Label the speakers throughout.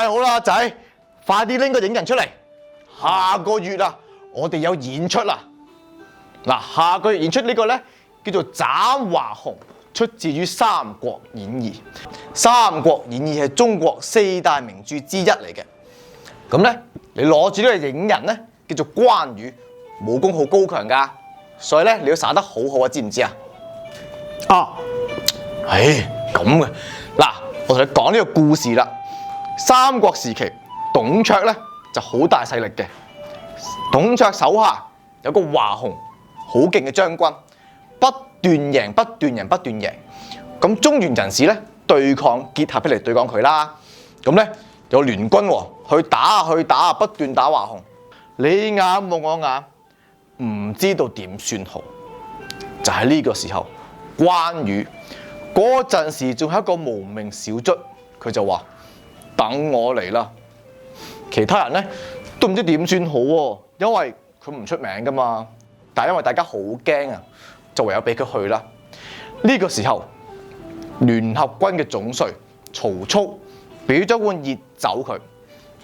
Speaker 1: 好啦，仔，快啲拎個影人出嚟。下個月啊，我哋有演出啦。嗱，下個月演出呢個咧叫做《斬華雄》，出自於《三國演義》。《三國演義》係中國四大名著之一嚟嘅。咁咧，你攞住呢個影人咧，叫做關羽，武功好高強㗎，所以咧你要耍得好好啊，知唔知啊？
Speaker 2: 哦，
Speaker 1: 咁嘅。嗱，我同你講呢個故事啦。三國時期，董卓咧就好大勢力嘅。董卓手下有個華雄，好勁嘅將軍，不斷贏。咁中原人士咧結合起嚟對抗佢啦。咁咧有聯軍去打，不斷打華雄。你眼望我眼，唔知道點算好。就喺呢個時候，關羽嗰陣時仲係一個無名小卒，佢就話：等我嚟啦！其他人咧都唔知點算好喎，因為佢唔出名噶嘛。但係因為大家好驚啊，就唯有俾佢去啦。呢個時候，聯合軍嘅總帥曹操俾咗碗熱酒佢。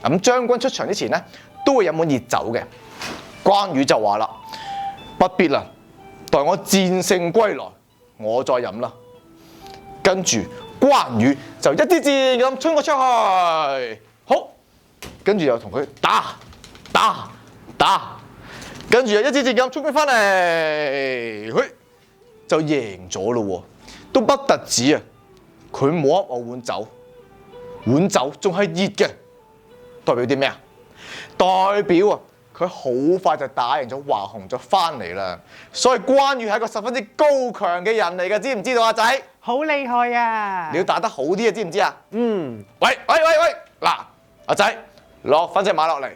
Speaker 1: 咁將軍出場之前咧，都會飲碗熱酒嘅。關羽就話啦：不必啦，待我戰勝歸來，我再飲啦。跟住關羽就一支箭咁衝咗出去，好，跟住又同佢打，跟住又一支箭咁衝佢翻嚟，就贏咗咯喎！都不特止啊，佢摸一摸碗酒，碗酒仲係熱嘅，代表啲咩啊？代表啊，佢好快就打贏咗華雄就翻嚟啦。所以關羽係一個十分之高強嘅人嚟嘅，知唔知道啊，仔？
Speaker 2: 好厲害啊！
Speaker 1: 你要打得好啲啊，知唔知啊？
Speaker 2: 嗯。
Speaker 1: 喂，嗱，阿仔落翻隻馬落嚟。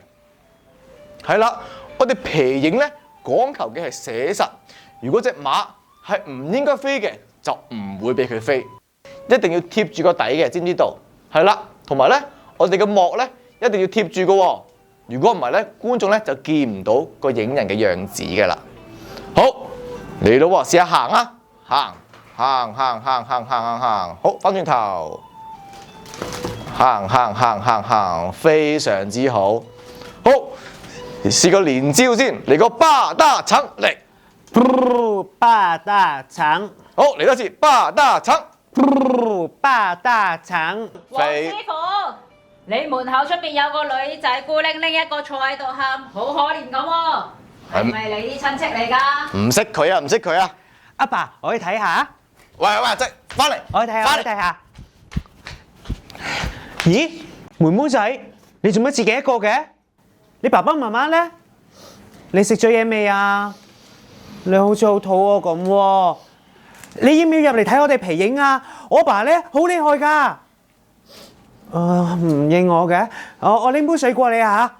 Speaker 1: 係啦，我哋皮影咧講求嘅係寫實。如果隻馬係唔應該飛嘅，就唔會俾佢飛，一定要貼住個底嘅，知唔知道？係啦，同埋咧，我哋嘅幕咧一定要貼住嘅喎。如果唔係咧，觀眾咧就見唔到個影人嘅樣子嘅啦。好，嚟到喎，試下行啊，行，好，翻轉頭，行，非常之好。好，試個連招先，嚟個八大腸嚟，
Speaker 2: 八大腸，
Speaker 1: 好，嚟多次八大腸，
Speaker 2: 八大腸。
Speaker 3: 黃師傅，你門口出邊有個女仔孤零零一個坐喺度喊，好可憐咁喎，係咪你啲親戚嚟㗎？
Speaker 1: 唔識佢啊！
Speaker 2: 阿爸，我去睇下。
Speaker 1: 喂，阿仔，翻嚟，
Speaker 2: 我去睇下。咦，妹妹仔，你做乜自己一個嘅？你爸爸媽媽咧？你食咗嘢未啊？你好似好肚餓咁喎。你要唔要入嚟睇我哋皮影啊？我爸咧好厲害㗎。唔應我嘅，我拎杯水過你啊嚇。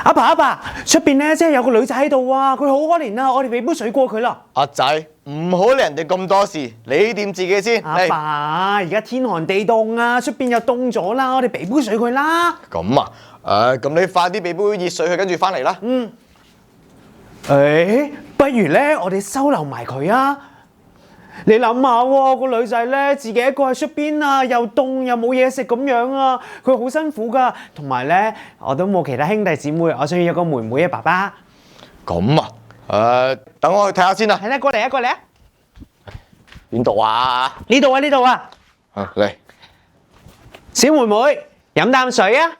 Speaker 2: 阿爸，出邊咧真係有個女仔喺度啊！佢好可憐啊！我哋俾杯水過佢啦。
Speaker 1: 阿仔，唔好理人哋咁多事，你掂自己先。
Speaker 2: 阿爸，而家天寒地凍啊，出邊又凍咗啦，我哋俾杯水佢啦。
Speaker 1: 咁啊，咁你快啲俾杯熱水佢，跟住翻嚟啦。
Speaker 2: 不如咧，我哋收留埋佢啊！你諗下喎，個女仔咧自己一個喺出邊啊，又凍又冇嘢食咁樣啊，佢好辛苦噶。同埋咧，我都冇其他兄弟姊妹，我想要有個妹妹啊，爸爸。
Speaker 1: 咁啊，等我去睇下先啦。
Speaker 2: 係啦，過嚟啊！
Speaker 1: 邊度啊？
Speaker 2: 呢度啊！
Speaker 1: 嚟，
Speaker 2: 小妹妹飲啖水啊！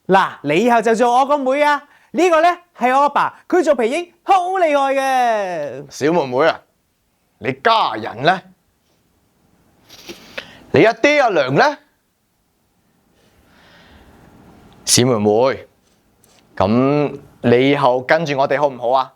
Speaker 2: 嗱，你以後就做我個妹啊！呢個咧係我阿爸，佢做皮影好厲害嘅。
Speaker 1: 小妹妹啊！你家人咧？你阿爹阿娘咧？小妹妹，咁你以後跟住我哋好唔好啊？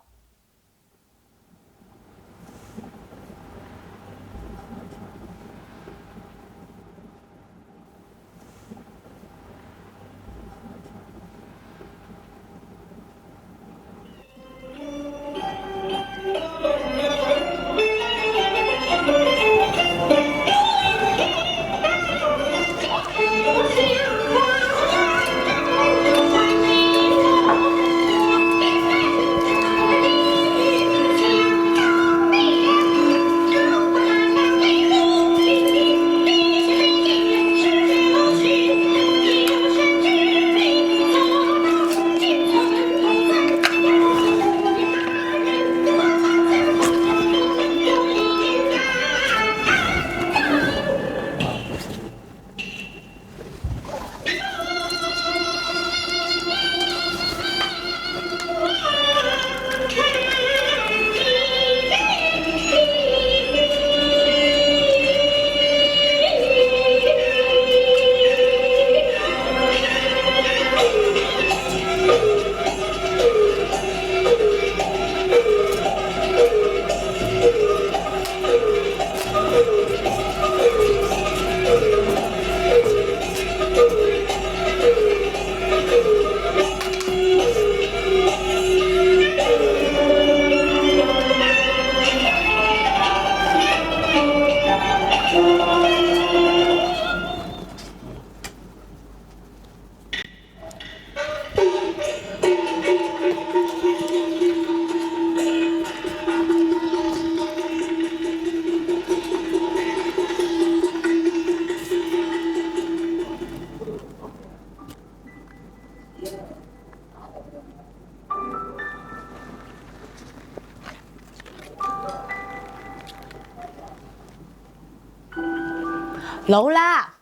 Speaker 4: 老啦，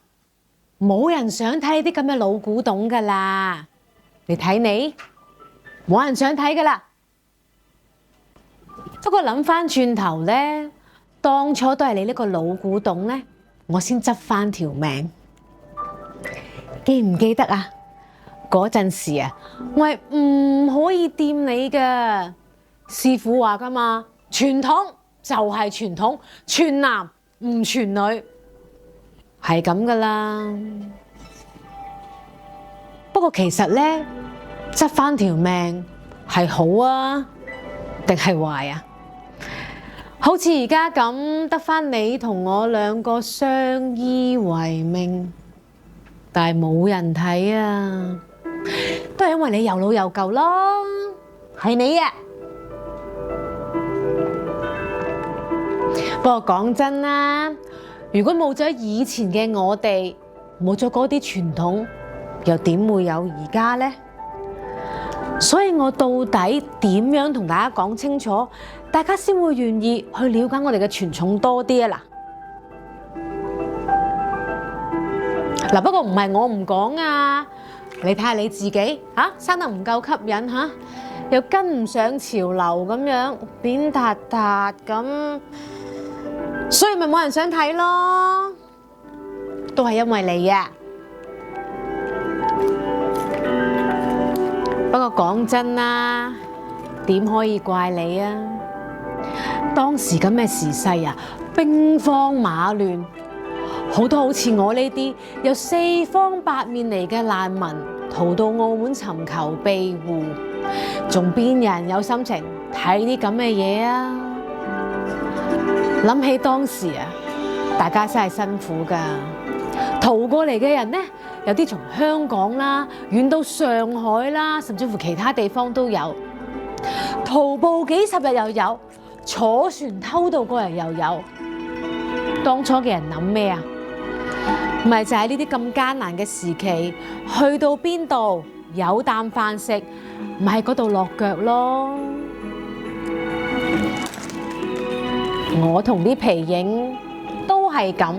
Speaker 4: 冇人想睇呢啲咁嘅老古董噶啦。你睇你，冇人想睇噶啦。不過諗翻轉頭咧，當初都係你呢個老古董咧，我先執翻條命。記唔記得啊？嗰陣時啊，我係唔可以掂你噶。師傅話噶嘛，傳統就係傳統，傳男唔傳女，係咁噶啦。不過其實咧，執翻條命係好啊，定係壞啊？好似而家咁，得翻你同我兩個相依為命，但係冇人睇啊，都係因為你又老又舊咯，係你啊！不過講真啦，如果冇咗以前嘅我哋，冇咗嗰啲傳統，又點會有而家呢？所以我到底點樣同大家講清楚，大家先會願意去了解我哋嘅傳統多啲啊？嗱，不過唔係我唔講啊，你睇下你自己生得唔夠吸引吓，又跟唔上潮流咁樣，扁塌塌咁，所以咪冇人想睇咯，都係因為你啊！不過講真啦，點可以怪你啊？當時咁嘅時勢啊，兵荒馬亂，好多好似我呢啲由四方八面嚟嘅難民，逃到澳門尋求庇護，仲邊有人有心情睇啲咁嘅嘢啊？諗起當時啊，大家真係辛苦㗎，逃過嚟嘅人呢，有啲從香港啦，遠到上海啦，甚至乎其他地方都有。徒步幾十日又有，坐船偷渡過嚟又有。當初嘅人諗咩啊？咪就係呢啲咁艱難嘅時期，去到邊度有啖飯食，咪喺嗰度落腳咯。我同啲皮影都係咁。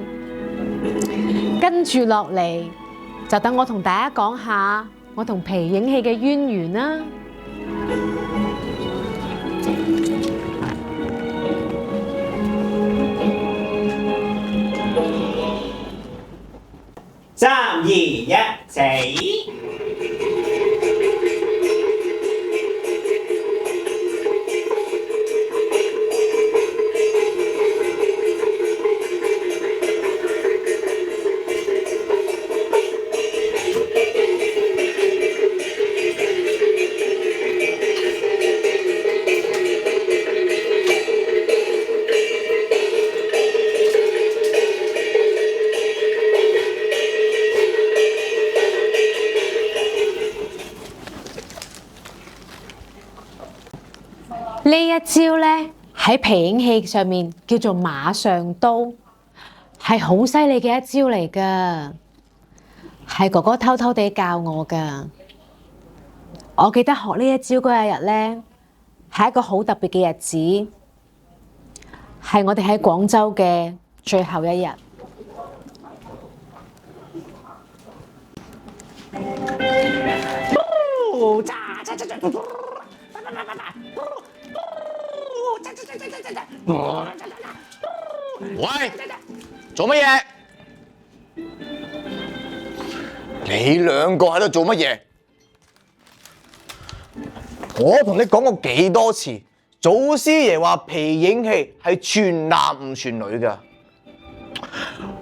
Speaker 4: 跟住落嚟，就等我同大家講下我同皮影戲嘅淵源啦。
Speaker 2: 3、2、1，死！
Speaker 4: 呢一招咧喺皮影戲上面叫做馬上刀，係好犀利嘅一招嚟㗎，係哥哥偷偷地教我㗎。我記得學呢一招嗰一日咧，係一個好特別嘅日子，係我哋喺廣州嘅最後一日。
Speaker 1: 喂，做乜嘢？你兩個喺度做乜嘢？我同你講過幾多次，祖師爺話皮影戲係傳男唔傳女㗎。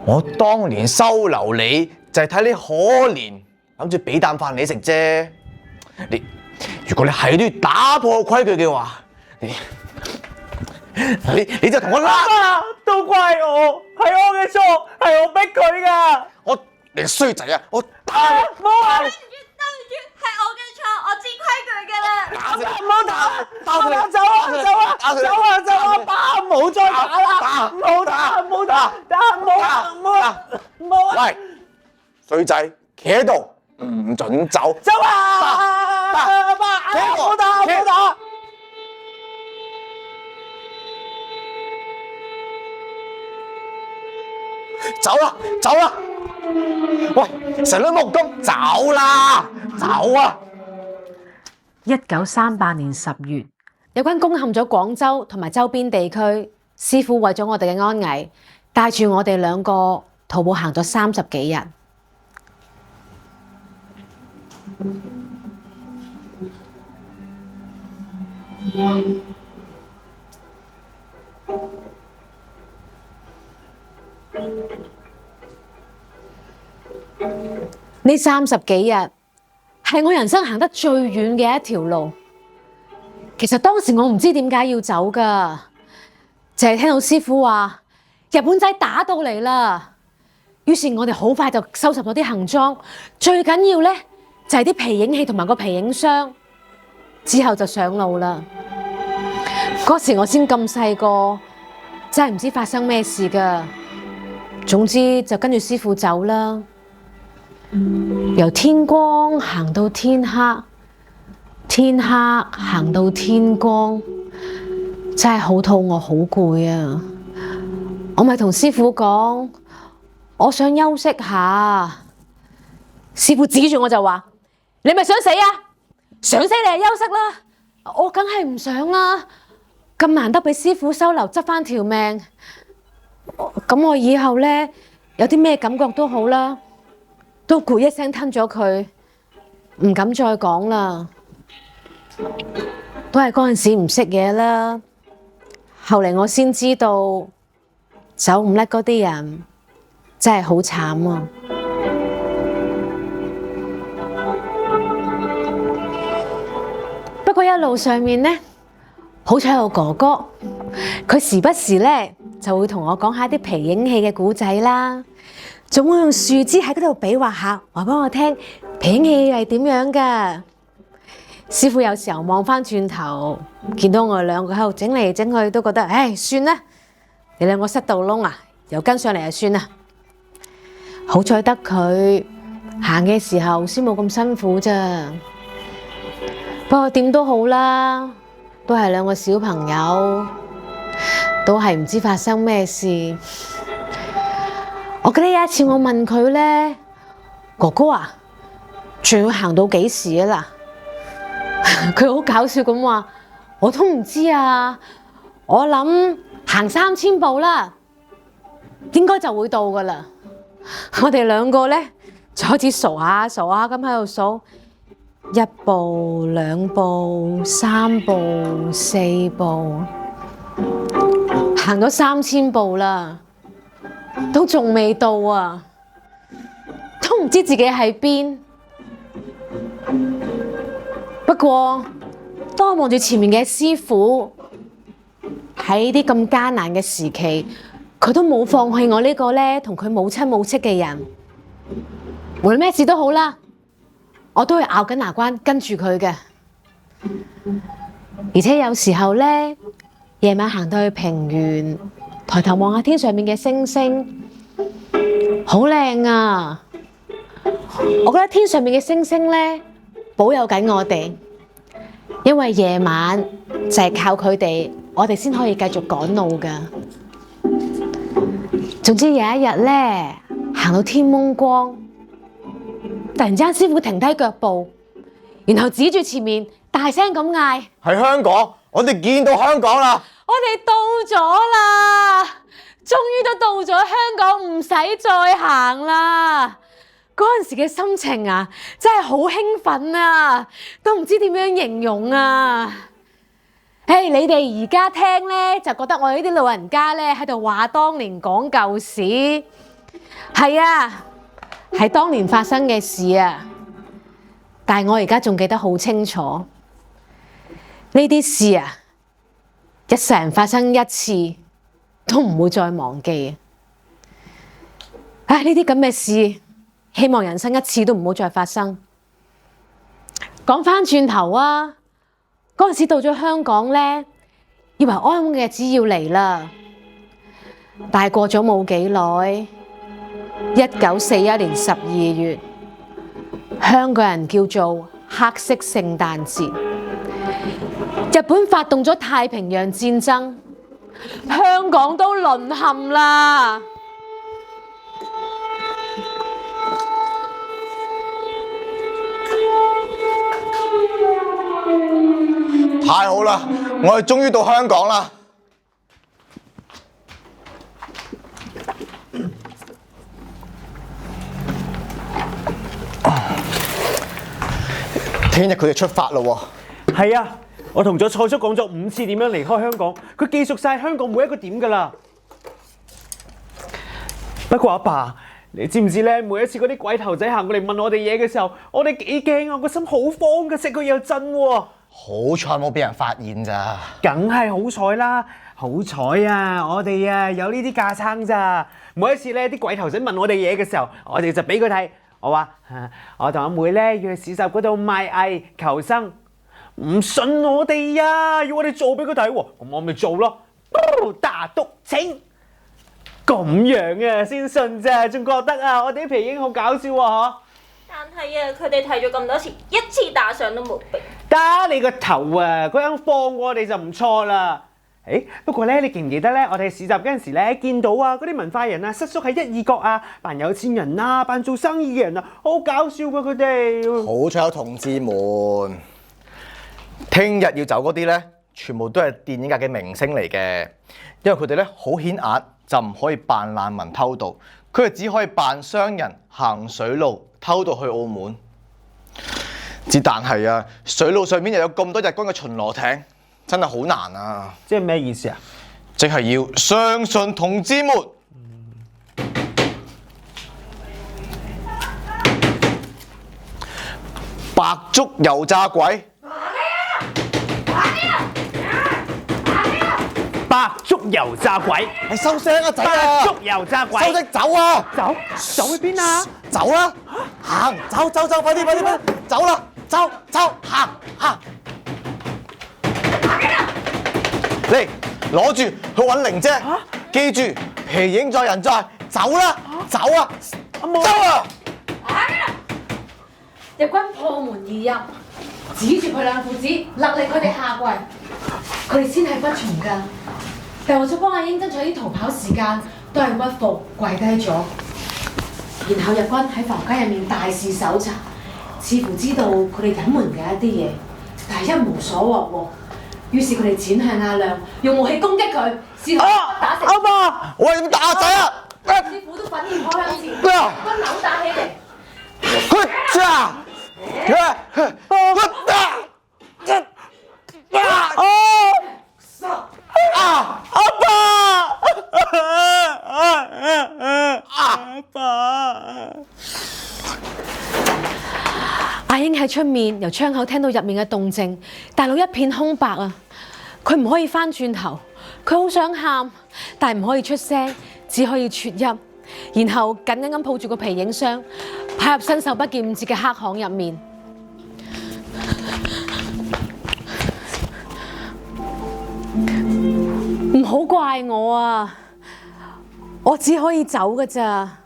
Speaker 1: 我當年收留你就係睇你可憐，諗住俾啖飯你食啫。如果你係都要打破規矩嘅話，你就同我啦！
Speaker 2: 都怪我，係我嘅錯，係我逼佢噶。
Speaker 1: 你個衰仔啊！我打你！
Speaker 3: 對唔住，係我嘅錯，我知規矩㗎啦。
Speaker 2: 唔好打，走啊！爸，唔好再打啦！唔好打！
Speaker 1: 喂，衰仔，企喺度，唔准走！
Speaker 2: 走啊！爸，唔好打！
Speaker 1: 走啦，走啦！喂，成兩木工，走啦，走啊
Speaker 4: 1938年10月，有關攻陷咗廣州同埋周邊地區，師傅為咗我哋嘅安危，帶住我哋兩個徒步行咗30幾日。呢30幾日係我人生行得最遠嘅一條路。其實當時我唔知點解要走㗎，淨係聽到師傅話日本仔打到嚟啦。於是我哋好快就收拾咗啲行裝，最緊要咧就係啲皮影戲同埋個皮影箱，之後就上路啦。嗰時我先咁細個，真係唔知發生咩事㗎。總之就跟住師傅走啦。由天光行到天黑，天黑行到天光，真係好肚餓好攰啊！我咪同師傅講，我想休息下。師傅指住我就話：你咪想死啊？想死你就休息啦！我梗係唔想啦，咁難得俾師傅收留，執返條命。咁我以後呢，有啲咩感覺都好啦，都咕一聲吞咗佢，唔敢再講啦。都係嗰陣時唔識嘢啦。後嚟我先知道，走唔甩嗰啲人真係好慘啊！不過一路上面呢，好彩有哥哥，佢時不時呢就會同我講下啲皮影戲嘅故仔啦，仲會用樹枝喺嗰度比劃下，話俾我聽皮影戲係點樣㗎。師傅有時候望返轉頭，見到我哋兩個喺度整嚟整去，都覺得唉，算啦，你兩個塞到窿啊，又跟上嚟就算啦。好彩得佢行嘅時候先冇咁辛苦咋。不過點都好啦，都係兩個小朋友，都係唔知發生咩事。我記得有一次我問佢呢：「哥哥啊，仲要行到幾時啊啦？」佢好搞笑咁話：我都唔知啊，我諗行3000步啦，應該就會到㗎啦。我哋兩個呢，就開始數下數下咁喺度數，1步、2步、3步、4步，行咗3000步啦，都仲未到啊，都唔知自己喺邊。不過，當我望住前面嘅師傅，喺啲咁艱難嘅時期，佢都冇放棄我呢個呢同佢冇親冇戚嘅人。無論咩事都好啦，我都會咬緊牙關跟住佢嘅。而且有時候呢，夜晚行到去平原，抬頭望下天上面嘅星星，好靚啊！我覺得天上面嘅星星呢，保佑緊我哋，因為夜晚就係靠佢哋，我哋先可以繼續趕路㗎。總之有一日呢，行到天蒙光，突然之間師傅停低腳步，然後指住前面大聲咁嗌：
Speaker 1: 喺香港，我哋見到香港啦！
Speaker 4: 我哋到咗啦，終於都到咗香港，唔使再行啦！嗰陣時嘅心情啊，真係好興奮啊，都唔知點樣形容啊！你哋而家聽呢，就覺得我呢啲老人家呢喺度話當年講舊事，係啊，係當年發生嘅事啊！但係我而家仲記得好清楚，呢啲事啊，一世人發生一次都唔會再忘記。呢啲咁嘅事，希望人生一次都唔好再發生。講返轉頭啊，嗰陣時到咗香港呢，以為安穩嘅日子要嚟啦，但係過咗冇幾耐，1941年12月，香港人叫做黑色聖誕節，日本發動咗太平洋戰爭，香港都淪陷啦。
Speaker 1: 太好啦！我哋終於到香港啦！聽日佢哋出發咯喎！
Speaker 2: 係啊，我同咗蔡叔講咗5次點樣離開香港，佢記熟晒香港每一個點㗎啦。不過阿爸，你知唔知咧？每一次嗰啲鬼頭仔行過嚟問我哋嘢嘅時候，我哋幾驚啊！個心好慌㗎，食佢又震喎。
Speaker 1: 好彩冇俾人發現咋。
Speaker 2: 梗係好彩啦！好彩啊！我哋啊有呢啲架撐咋。每一次咧啲鬼頭仔問我哋嘢嘅時候，我哋就俾佢睇。我話我同阿妹咧要去市集嗰度賣藝求生，唔信我哋呀，要我哋做俾佢睇喎。咁我咪做咯，打督請。咁樣啊，先信咋，仲覺得啊，我哋啲皮影好搞笑啊，
Speaker 5: 但係啊，佢哋睇咗咁多次，一次打賞都冇俾。
Speaker 2: 打你個頭啊！佢肯放過我哋就唔錯啦。不過咧，你記唔記得咧？我哋市集嗰陣時咧，見到啊嗰啲文化人啊，瑟縮喺一二角啊，扮有錢人啊，扮做生意嘅人啊，好搞笑㗎佢哋。
Speaker 1: 好彩有同志們，聽日要走嗰啲咧，全部都係電影界嘅明星嚟嘅，因為佢哋咧好顯眼。就唔可以扮難民偷渡，佢哋只可以扮商人行水路偷渡去澳門。但係啊，水路上面又有咁多日軍嘅巡邏艇，真係好難啊！
Speaker 2: 即係咩意思啊？
Speaker 1: 即係要相信同志們。白粥油炸鬼。
Speaker 2: 白粥油炸鬼，
Speaker 1: 你收聲啊仔啊！
Speaker 2: 白粥油炸鬼，
Speaker 1: 收聲走啊！
Speaker 2: 走去邊啊？
Speaker 1: 走啦！行，走，快啲，走啦！走，行。嚟，攞住去揾玲姐。記住，皮影在人在，走啦！走啊！走啊！
Speaker 4: 日軍破門而入，指住佢兩父子，勒令佢哋下跪。佢哋先係不從㗎，但為咗幫阿英爭取啲逃跑時間，都係屈服跪低咗。然後日軍喺房間入面大肆搜查，似乎知道佢哋隱瞞嘅一啲嘢，但係一無所獲喎。於是佢哋轉向阿亮，用武器攻擊佢，試圖打死。
Speaker 2: 阿爸，
Speaker 1: 我係點打仔啊！
Speaker 4: 師傅都奮然撲向前，軍扭打起嚟。阿英喺出面由窗口聽到入面嘅動靜，大腦一片空白啊！佢唔可以翻轉頭，佢好想喊，但係唔可以出聲，只可以啜泣，然後緊緊咁抱住個皮影箱，跑入伸手不見五指嘅黑巷入面。唔好怪我啊！我只可以走㗎咋，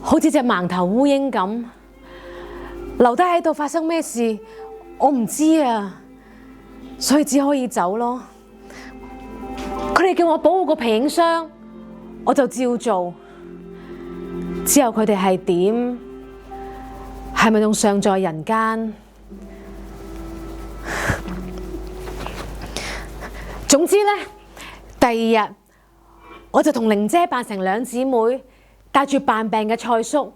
Speaker 4: 好似隻盲頭烏蠅咁，留低喺度發生咩事，我唔知啊，所以只可以走咯。佢哋叫我保護個皮影箱，我就照做。之後佢哋係點，係咪仲尚在人間？總之咧，第二日我就同玲姐扮成兩姊妹，帶住扮病嘅蔡叔，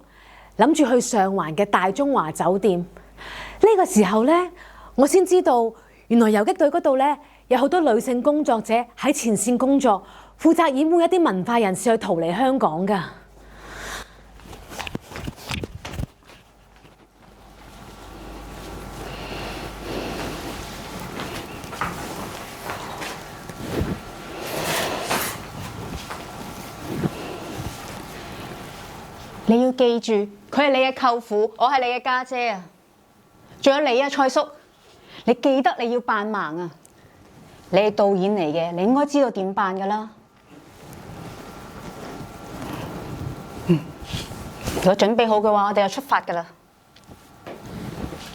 Speaker 4: 諗住去上環嘅大中華酒店。呢個時候咧，我先知道原來游擊隊嗰度咧有好多女性工作者喺前線工作，負責掩護一啲文化人士去逃離香港㗎。
Speaker 6: 你要記住，佢係你嘅舅父，我係你嘅家姐啊！仲有你啊，蔡叔，你記得你要扮盲啊！你係導演嚟嘅，你應該知道點扮㗎啦。如果準備好嘅話，我哋就出發㗎啦。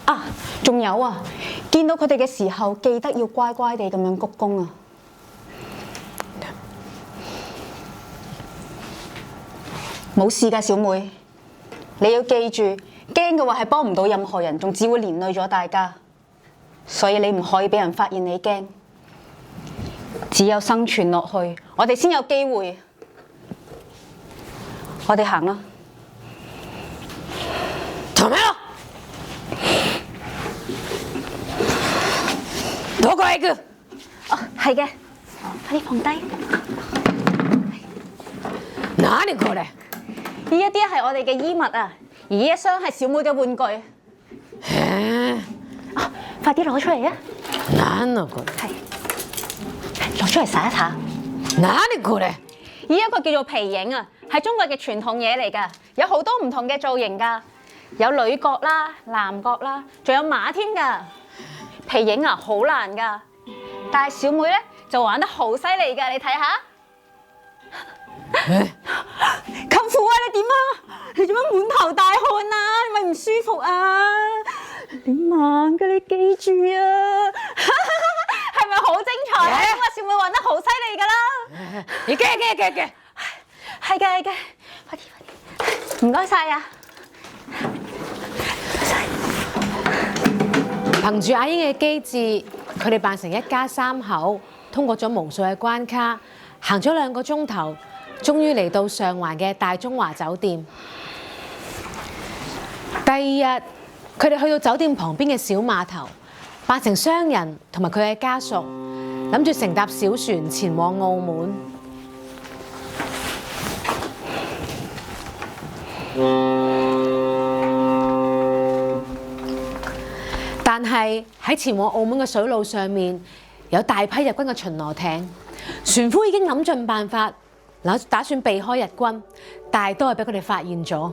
Speaker 6: 啊，仲有啊，見到佢哋嘅時候，記得要乖乖地咁樣鞠躬啊！冇事㗎，小妹。你要記住，驚嘅話係幫唔到任何人，仲只會連累咗大家。所以你唔可以俾人發現你驚。只有生存落去，我哋先有機會。我哋行啦。
Speaker 4: 同埋咯，攞過嚟嘅。
Speaker 6: 哦，係嘅，快啲放低。
Speaker 4: 哪裡過嚟？
Speaker 6: 呢一啲係我哋嘅衣物啊，而呢一箱係小妹嘅玩具。快啲攞出嚟啊！
Speaker 4: 哪裡過嚟？
Speaker 6: 係，攞出嚟灑一灑。
Speaker 4: 哪裡過嚟？
Speaker 6: 呢一個叫做皮影啊，係中國嘅傳統嘢嚟㗎，有好多唔同嘅造型㗎，有女角啦、男角啦，仲有馬添㗎。皮影啊，好難㗎，但係小妹咧就玩得好犀利㗎，你睇下。舅父啊，你點啊？你做乜滿頭大汗啊？你咪唔舒服啊？你慢嘅，你記住啊！係咪好精彩啊？因為小妹玩得好犀利㗎啦！
Speaker 4: 你嘅，
Speaker 6: 係嘅，快啲，唔該晒啊！
Speaker 4: 憑住阿英嘅機智，佢哋扮成一家三口，通過咗無數嘅關卡，行咗2個鐘頭，終於嚟到上環嘅大中華酒店。第二日，佢哋去到酒店旁邊嘅小碼頭，扮成商人同埋佢嘅家屬，諗住乘搭小船前往澳門。但係喺前往澳門嘅水路上面，有大批日軍嘅巡邏艇，船夫已經諗盡辦法，打算避開日軍，但係都係俾佢哋發現咗。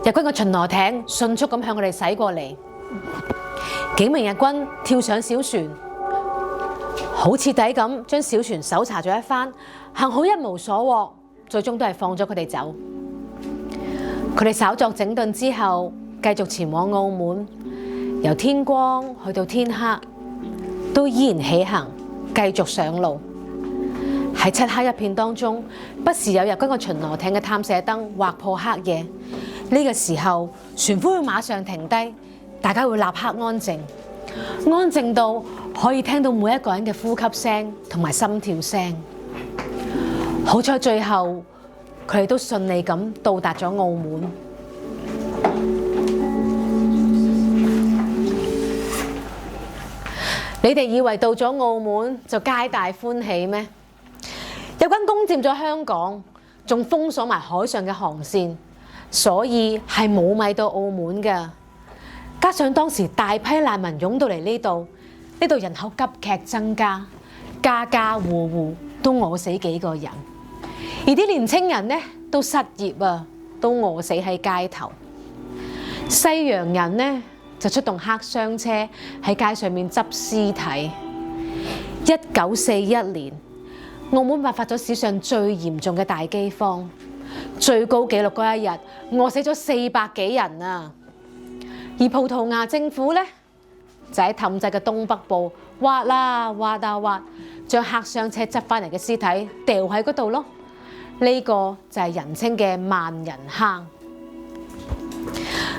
Speaker 4: 日軍嘅巡邏艇迅速咁向佢哋駛過嚟，幾名日軍跳上小船，好徹底咁將小船搜查咗一番，幸好一無所獲，最終都係放咗佢哋走。佢哋稍作整頓之後，繼續前往澳門，由天光去到天黑，都依然起行，繼續上路。喺漆黑一片當中，不時有日軍嘅巡邏艇嘅探射燈劃破黑夜。呢個時候，船夫會馬上停低，大家會立刻安靜，安靜到可以聽到每一個人嘅呼吸聲同埋心跳聲。好彩最後佢哋都順利咁到達咗澳門。你哋以為到咗澳門就皆大歡喜咩？日軍攻佔咗香港，仲封鎖埋海上嘅航線，所以係冇米到澳門㗎。加上當時大批難民湧到嚟呢度人口急劇增加，家家戶戶都餓死幾個人，而啲年青人呢都失業啊，都餓死喺街頭。西洋人呢就出動黑箱車喺街上面執屍體。1941年，澳門爆發咗史上最嚴重嘅大饑荒，最高紀錄嗰一日餓死咗400幾人啊！而葡萄牙政府呢，就喺氹仔嘅東北部挖啦挖啊挖，將黑箱車執翻嚟嘅屍體掉喺嗰度咯。呢個就係人稱嘅萬人坑。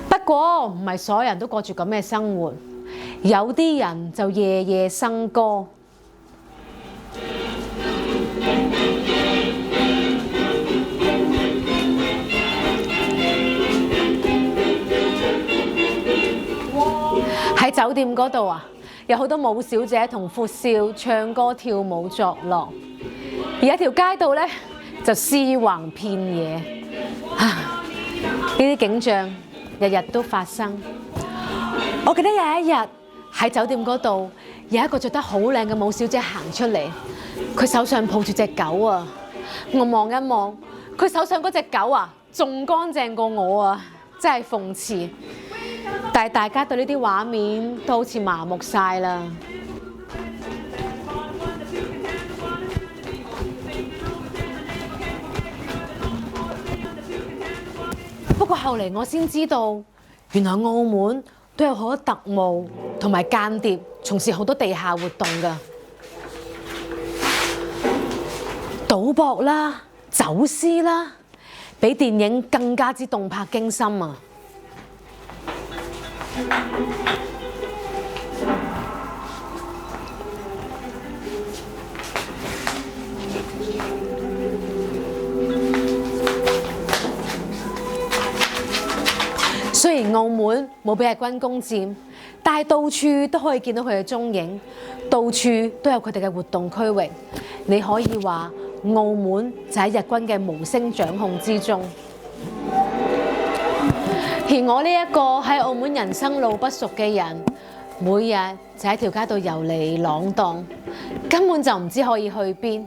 Speaker 4: 不過唔係所有人都過住咁嘅生活，有啲人就夜夜笙歌。喺酒店嗰度啊，有好多舞小姐同闊少唱歌跳舞作樂，而一條街道咧就屍橫遍野。呢啲景象日日都發生。我記得有一日喺酒店嗰度，有一個着得好靚嘅舞小姐行出嚟，佢手上抱住隻狗啊！我望一望，佢手上嗰隻狗啊，仲乾淨過我啊！真係諷刺。但係大家對呢啲畫面都好似麻木晒啦。不過後嚟我先知道，原來澳門都有好多特務同埋間諜從事好多地下活動㗎，賭博啦、走私啦，比電影更加之動魄驚心啊！雖然澳門冇俾日軍攻佔，但係到處都可以見到佢嘅蹤影，到處都有佢哋嘅活動區域。你可以話澳門就喺日軍嘅無聲掌控之中。而我呢一個喺澳門人生路不熟嘅人，每日就喺條街度遊嚟浪蕩，根本就唔知可以去邊。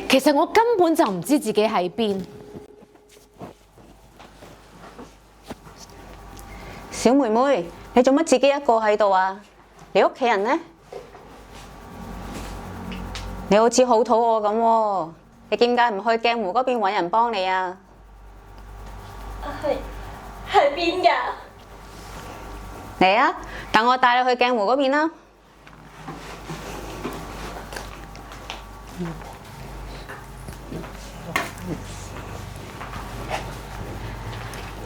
Speaker 4: 其實我根本就唔知自己喺邊。
Speaker 6: 小妹妹，你做乜自己一個喺度啊？你屋企人呢？你好似好肚餓咁喎，你點解唔去鏡湖嗰邊揾人幫你啊？
Speaker 5: 喺邊㗎？
Speaker 6: 嚟啊！等我帶你去鏡湖嗰邊啦。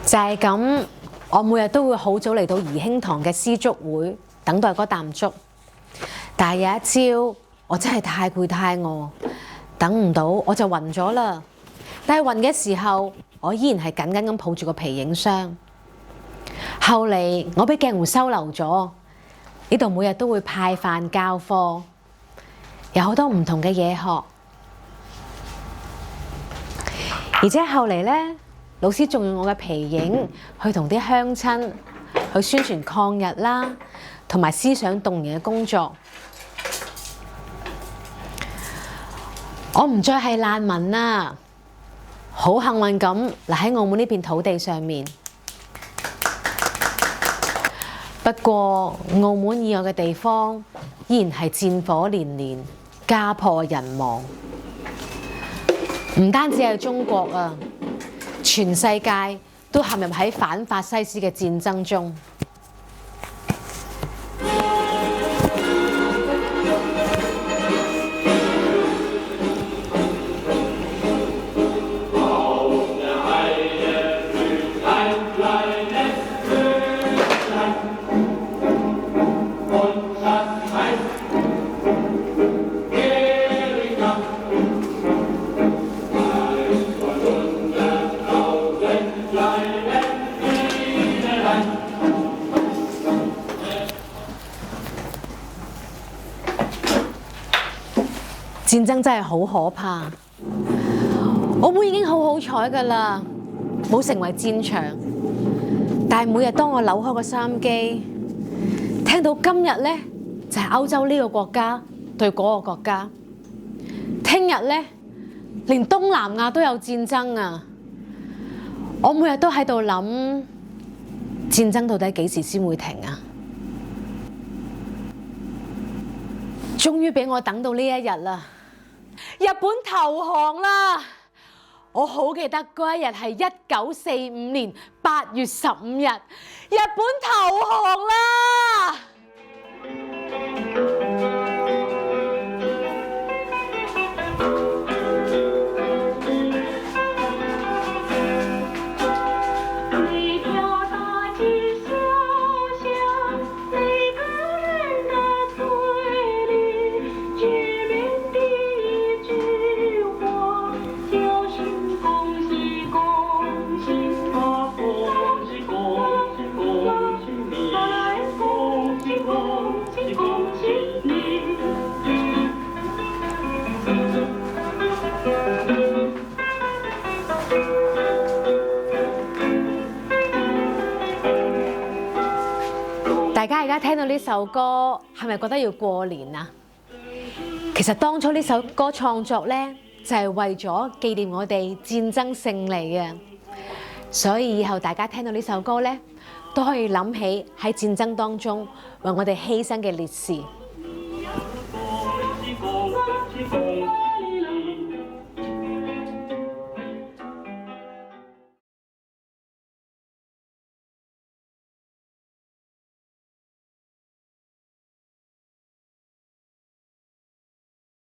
Speaker 4: 就係咁，我每日都會好早嚟到怡興堂嘅絲竹會等待嗰啖粥。但係有一朝，我真係太攰太餓，等唔到我就暈咗啦。但係暈嘅時候，我依然係緊緊咁抱住個皮影箱。後嚟我俾鏡湖收留咗，呢度每日都會派飯教課，有好多唔同嘅嘢學。而且後嚟呢，老師仲用我嘅皮影去同啲鄉親去宣傳抗日啦，同埋思想動員嘅工作。我唔再係難民啦，好幸運咁嚟喺澳門呢片土地上面。不過澳門以外嘅地方依然係戰火連連，家破人亡。唔單止係中國啊，全世界都陷入喺反法西斯嘅戰爭中。戰爭真係好可怕，澳門已經好好彩㗎啦，冇成為戰場。但係每日當我扭開個收音機，聽到今日呢就係歐洲呢個國家對嗰個國家，聽日呢連東南亞都有戰爭啊！我每日都喺度諗，戰爭到底幾時先會停啊？終於俾我等到呢一日啦！日本投降啦！我好記得嗰一日係1945年8月15日，日本投降啦！大家而家聽到呢首歌，係咪覺得要過年啊？其實當初呢首歌創作呢，就係為咗紀念我哋戰爭勝利嘅，所以以後大家聽到呢首歌呢，都可以諗起喺戰爭當中為我哋犧牲嘅烈士。